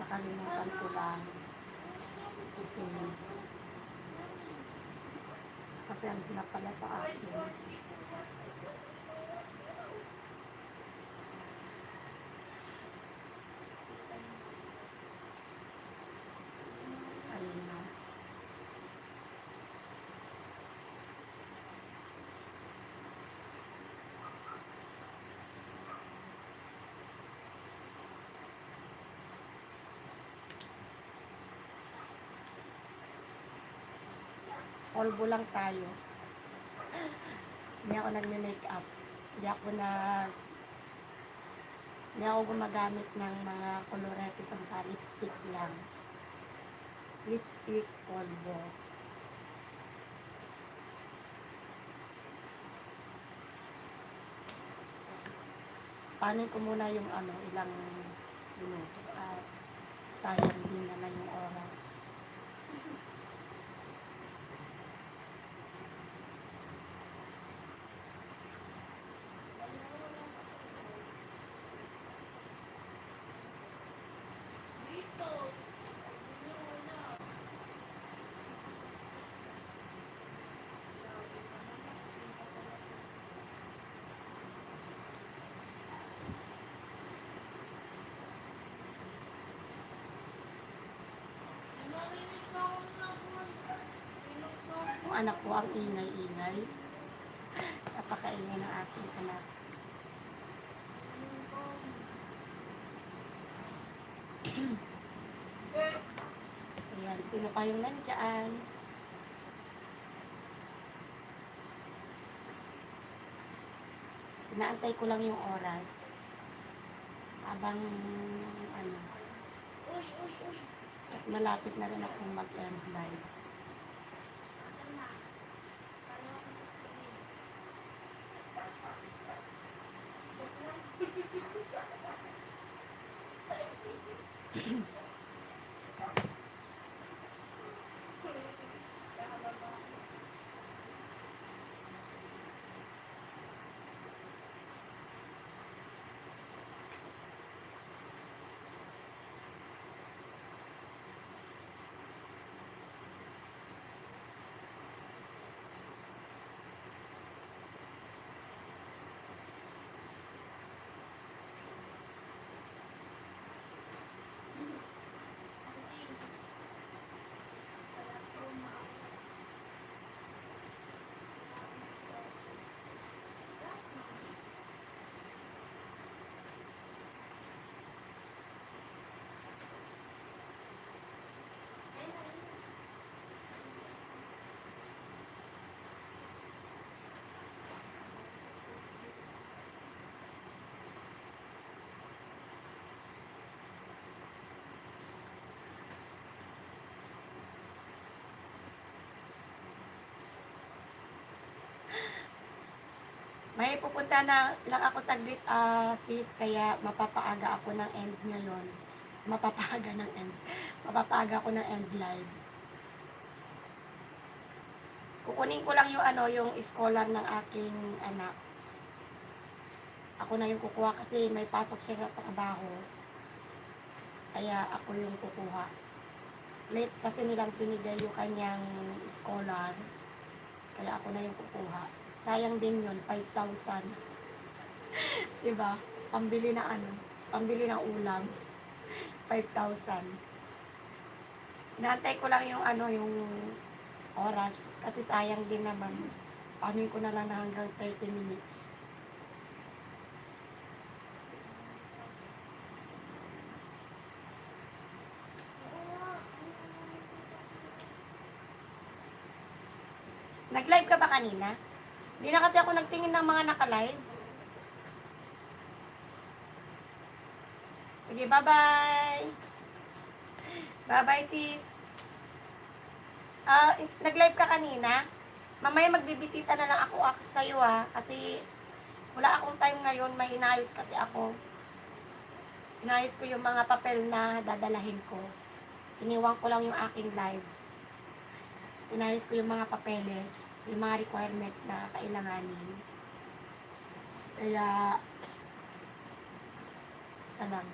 nakalimutan ko lang kasi andun na pala sa akin. Ayun na. Polvo lang tayo. Hindi ako nagme-makeup. Hindi ako gumagamit ng mga colorete sa lipstick lang. Lipstick, polvo. Panin ko muna yung ilang minuto at sayang din naman yung oras. Yung anak ko ang ingay-ingay. Napakaingay ng aking anak. Ayan, sino pa yung nandyan? Inaantay ko lang yung oras. Habang at malapit na rin akong mag-end live. May pupunta na lang ako saglit, sis, kaya mapapaaga ako ng end ngayon. Mapapaaga ako ng end live. Kukunin ko lang yung yung scholar ng aking anak. Ako na yung kukuha kasi may pasok siya sa trabaho. Kaya ako yung kukuha. Late kasi nilang pinigay yung kanyang scholar. Kaya ako na yung kukuha. Sayang din yun, 5,000. Diba? Pambili ng pambili ng ulam. 5,000. Inaantay ko lang yung yung oras. Kasi sayang din naman. Panin ko na lang na hanggang 30 minutes. Nag-live ka ba kanina? Hindi na kasi ako nagtingin ng mga naka-live. Sige, bye-bye. Bye-bye, sis. Nag-live ka kanina? Mamaya magbibisita na lang ako sa'yo, kasi wala akong time ngayon. May inayos kasi ako. Inayos ko yung mga papel na dadalahin ko. Iniwan ko lang yung aking live. Inayos ko yung mga papeles, yung mga requirements na kailanganin. Kaya, alam.